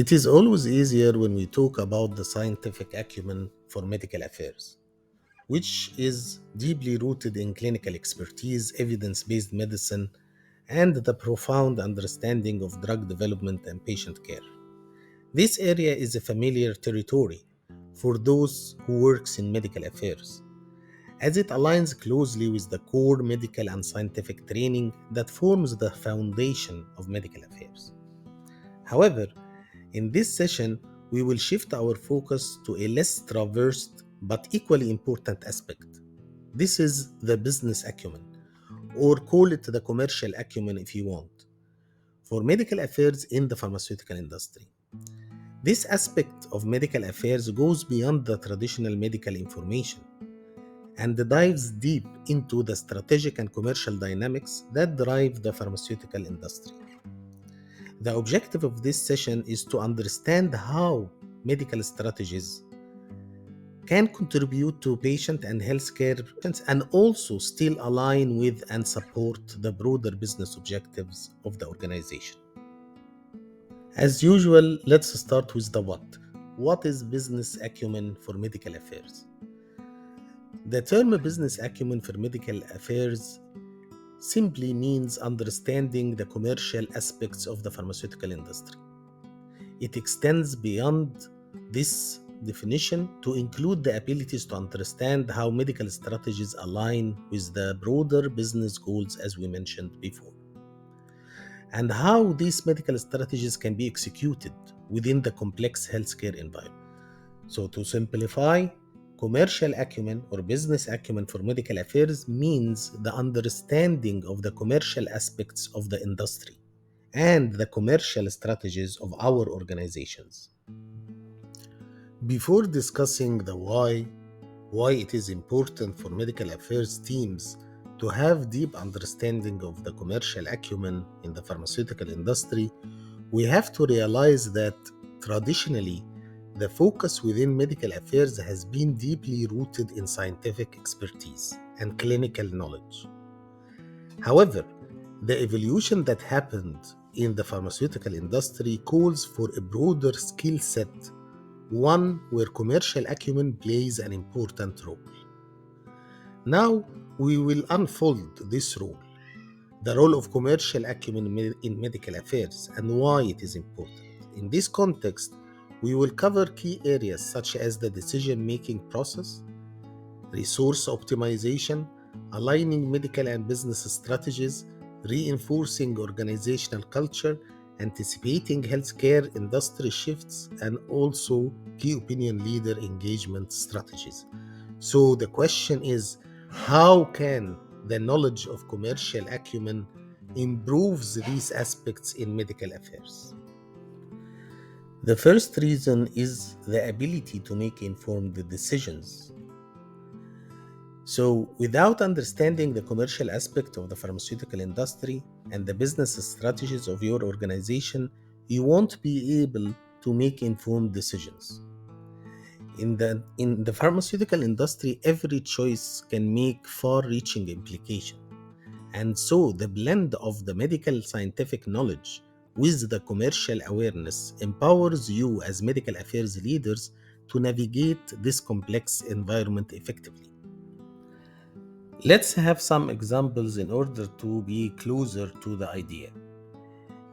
It is always easier when we talk about the scientific acumen for medical affairs, which is deeply rooted in clinical expertise, evidence based medicine, and the profound understanding of drug development and patient care. This area is a familiar territory for those who works in medical affairs, as it aligns closely with the core medical and scientific training that forms the foundation of medical affairs. However, in this session, we will shift our focus to a less traversed but equally important aspect. This is the business acumen, or call it the commercial acumen if you want, for medical affairs in the pharmaceutical industry. This aspect of medical affairs goes beyond the traditional medical information and dives deep into the strategic and commercial dynamics that drive the pharmaceutical industry. The objective of this session is to understand how medical strategies can contribute to patient and healthcare and also still align with and support the broader business objectives of the organization. As usual, let's start with the what. What is business acumen for medical affairs? The term business acumen for medical affairs simply means understanding the commercial aspects of the pharmaceutical industry. It extends beyond this definition to include the abilities to understand how medical strategies align with the broader business goals, as we mentioned before, and how these medical strategies can be executed within the complex healthcare environment. So, to simplify, commercial acumen or business acumen for medical affairs means the understanding of the commercial aspects of the industry and the commercial strategies of our organizations. Before discussing the why it is important for medical affairs teams to have deep understanding of the commercial acumen in the pharmaceutical industry, we have to realize that traditionally, the focus within medical affairs has been deeply rooted in scientific expertise and clinical knowledge. However, the evolution that happened in the pharmaceutical industry calls for a broader skill set, one where commercial acumen plays an important role. Now, we will unfold this role, the role of commercial acumen in medical affairs, and why it is important. In this context, we will cover key areas such as the decision-making process, resource optimization, aligning medical and business strategies, reinforcing organizational culture, anticipating healthcare industry shifts, and also key opinion leader engagement strategies. So the question is, how can the knowledge of commercial acumen improves these aspects in medical affairs? The first reason is the ability to make informed decisions. So, without understanding the commercial aspect of the pharmaceutical industry and the business strategies of your organization, you won't be able to make informed decisions. In the pharmaceutical industry, every choice can make far-reaching implications. And so, the blend of the medical scientific knowledge with the commercial awareness empowers you as medical affairs leaders to navigate this complex environment effectively. Let's have some examples in order to be closer to the idea.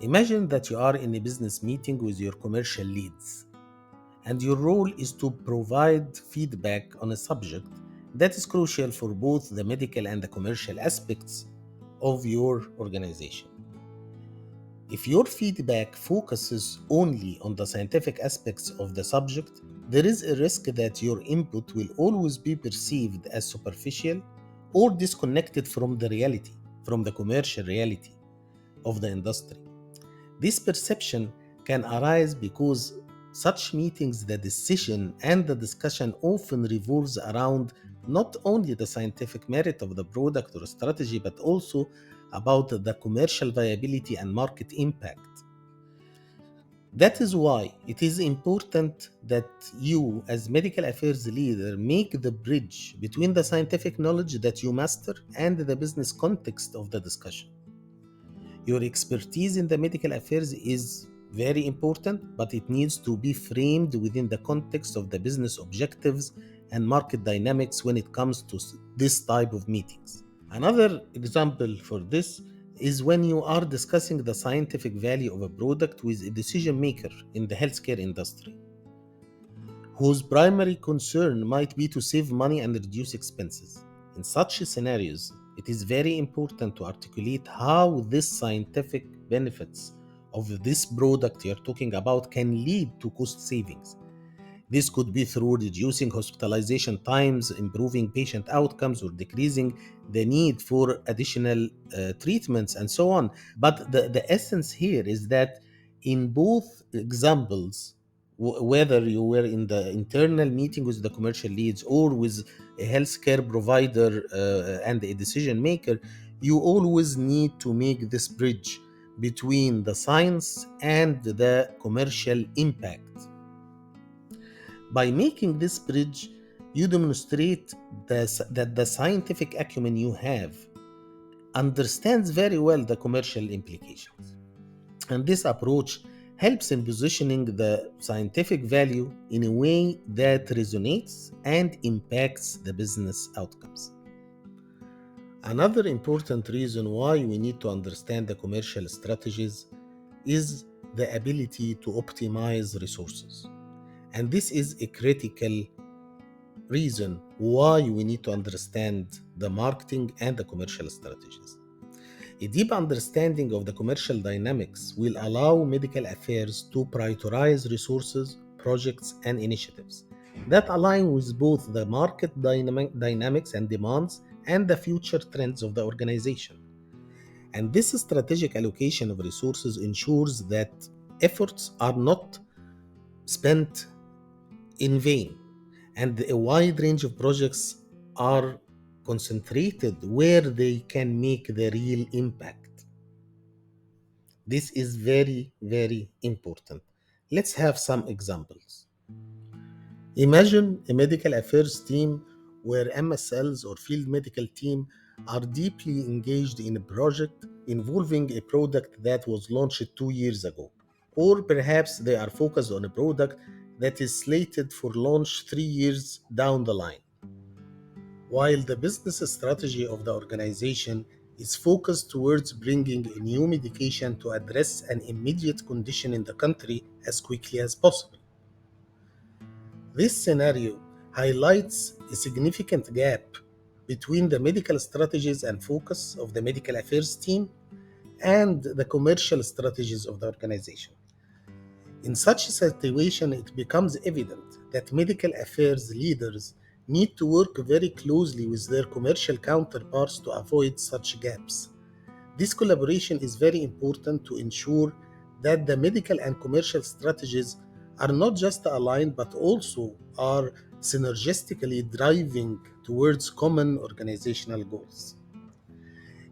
Imagine that you are in a business meeting with your commercial leads, and your role is to provide feedback on a subject that is crucial for both the medical and the commercial aspects of your organization. If your feedback focuses only on the scientific aspects of the subject, there is a risk that your input will always be perceived as superficial or disconnected from the reality, from the commercial reality of the industry. This perception can arise because such meetings, the decision and the discussion often revolves around not only the scientific merit of the product or strategy, but also about the commercial viability and market impact. That is why it is important that you, as medical affairs leader, make the bridge between the scientific knowledge that you master and the business context of the discussion. Your expertise in the medical affairs is Very important, but it needs to be framed within the context of the business objectives and market dynamics when it comes to this type of meetings. Another example for this is when you are discussing the scientific value of a product with a decision maker in the healthcare industry, whose primary concern might be to save money and reduce expenses. In such scenarios, it is very important to articulate how this scientific benefits of this product you're talking about can lead to cost savings. This could be through reducing hospitalization times, improving patient outcomes, or decreasing the need for additional treatments, and so on. But the essence here is that in both examples, whether you were in the internal meeting with the commercial leads or with a healthcare provider and a decision maker, you always need to make this bridge between the science and the commercial impact. By making this bridge, you demonstrate that the scientific acumen you have understands very well the commercial implications. And this approach helps in positioning the scientific value in a way that resonates and impacts the business outcomes. Another important reason why we need to understand the commercial strategies is the ability to optimize resources. And this is a critical reason why we need to understand the marketing and the commercial strategies. A deep understanding of the commercial dynamics will allow medical affairs to prioritize resources, projects, and initiatives that align with both the market dynamics and demands and the future trends of the organization. And this strategic allocation of resources ensures that efforts are not spent in vain, and a wide range of projects are concentrated where they can make the real impact. This is very, very important. Let's have some examples. Imagine a medical affairs team where MSLs or field medical team are deeply engaged in a project involving a product that was launched 2 years ago. Or perhaps they are focused on a product that is slated for launch 3 years down the line. While the business strategy of the organization is focused towards bringing a new medication to address an immediate condition in the country as quickly as possible. This scenario highlights a significant gap between the medical strategies and focus of the medical affairs team and the commercial strategies of the organization. In such a situation, it becomes evident that medical affairs leaders need to work very closely with their commercial counterparts to avoid such gaps. This collaboration is very important to ensure that the medical and commercial strategies are not just aligned but also are synergistically driving towards common organizational goals.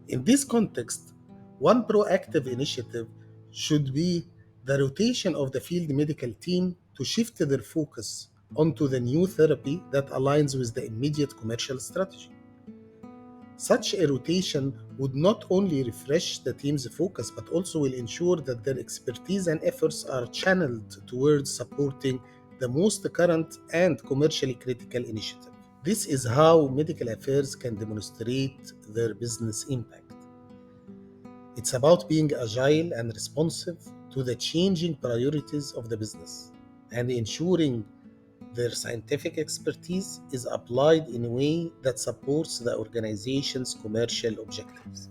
In this context, one proactive initiative should be the rotation of the field medical team to shift their focus onto the new therapy that aligns with the immediate commercial strategy. Such a rotation would not only refresh the team's focus but also will ensure that their expertise and efforts are channeled towards supporting the most current and commercially critical initiative. This is how medical affairs can demonstrate their business impact. It's about being agile and responsive to the changing priorities of the business and ensuring their scientific expertise is applied in a way that supports the organization's commercial objectives.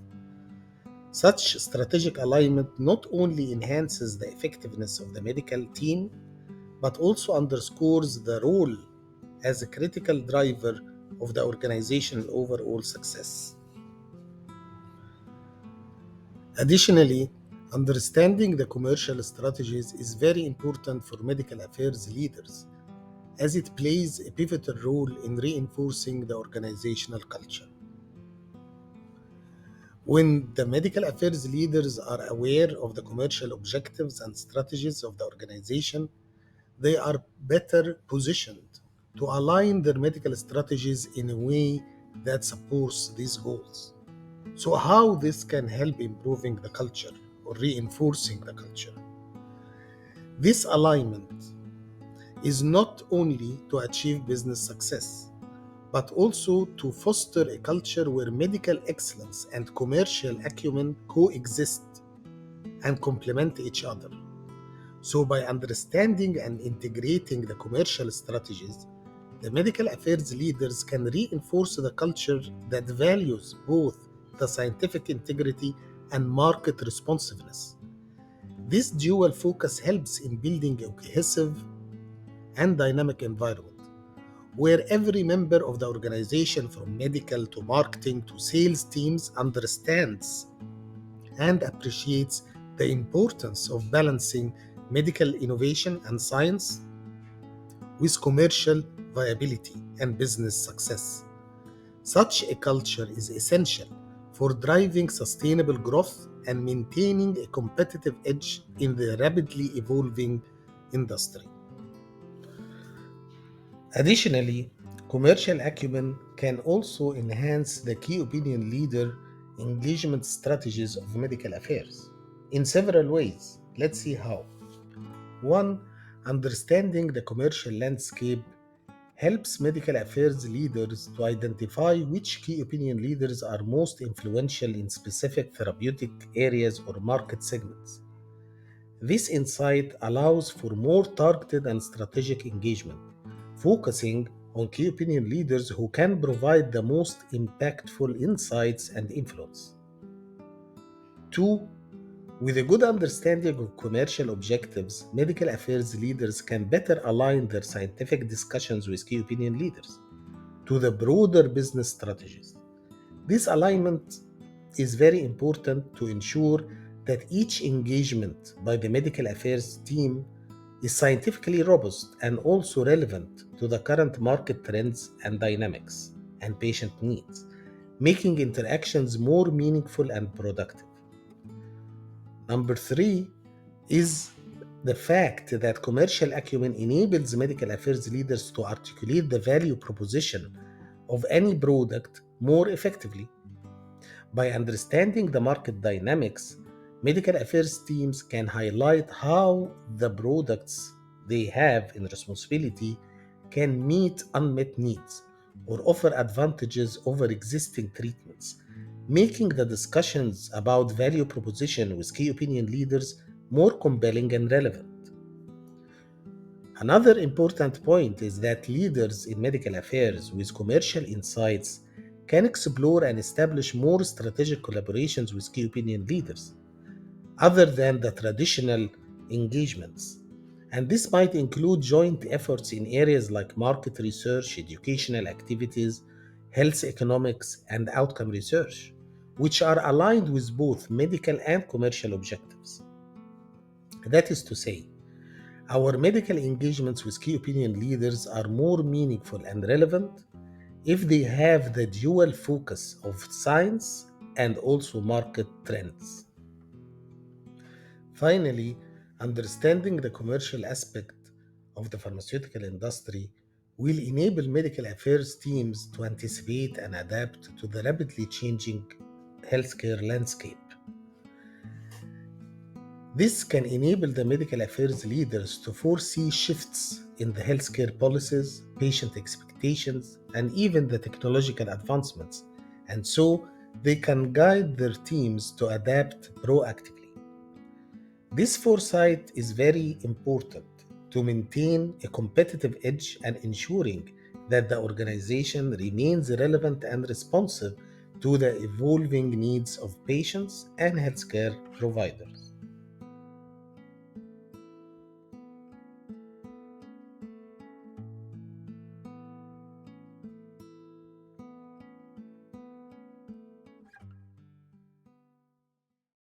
Such strategic alignment not only enhances the effectiveness of the medical team, but also underscores the role as a critical driver of the organization's overall success. Additionally, understanding the commercial strategies is very important for medical affairs leaders, as it plays a pivotal role in reinforcing the organizational culture. When the medical affairs leaders are aware of the commercial objectives and strategies of the organization, they are better positioned to align their medical strategies in a way that supports these goals. So, how this can help improving the culture or reinforcing the culture? This alignment is not only to achieve business success, but also to foster a culture where medical excellence and commercial acumen coexist and complement each other. So, by understanding and integrating the commercial strategies, the medical affairs leaders can reinforce the culture that values both the scientific integrity and market responsiveness. This dual focus helps in building a cohesive and dynamic environment where every member of the organization, from medical to marketing to sales teams, understands and appreciates the importance of balancing medical innovation and science with commercial viability and business success. Such a culture is essential for driving sustainable growth and maintaining a competitive edge in the rapidly evolving industry. Additionally, commercial acumen can also enhance the key opinion leader engagement strategies of medical affairs in several ways. Let's see how. One, understanding the commercial landscape helps medical affairs leaders to identify which key opinion leaders are most influential in specific therapeutic areas or market segments. This insight allows for more targeted and strategic engagement, focusing on key opinion leaders who can provide the most impactful insights and influence. Two, with a good understanding of commercial objectives, medical affairs leaders can better align their scientific discussions with key opinion leaders to the broader business strategies. This alignment is very important to ensure that each engagement by the medical affairs team is scientifically robust and also relevant to the current market trends and dynamics and patient needs, making interactions more meaningful and productive. Number three is the fact that commercial acumen enables medical affairs leaders to articulate the value proposition of any product more effectively. By understanding the market dynamics, medical affairs teams can highlight how the products they have in responsibility can meet unmet needs or offer advantages over existing treatments, making the discussions about value proposition with key opinion leaders more compelling and relevant. Another important point is that leaders in medical affairs with commercial insights can explore and establish more strategic collaborations with key opinion leaders other than the traditional engagements. And this might include joint efforts in areas like market research, educational activities, health economics, and outcome research, which are aligned with both medical and commercial objectives. That is to say, our medical engagements with key opinion leaders are more meaningful and relevant if they have the dual focus of science and also market trends. Finally, understanding the commercial aspect of the pharmaceutical industry will enable medical affairs teams to anticipate and adapt to the rapidly changing healthcare landscape. This can enable the medical affairs leaders to foresee shifts in the healthcare policies, patient expectations, and even the technological advancements, and so they can guide their teams to adapt proactively. This foresight is very important to maintain a competitive edge and ensuring that the organization remains relevant and responsive to the evolving needs of patients and healthcare providers.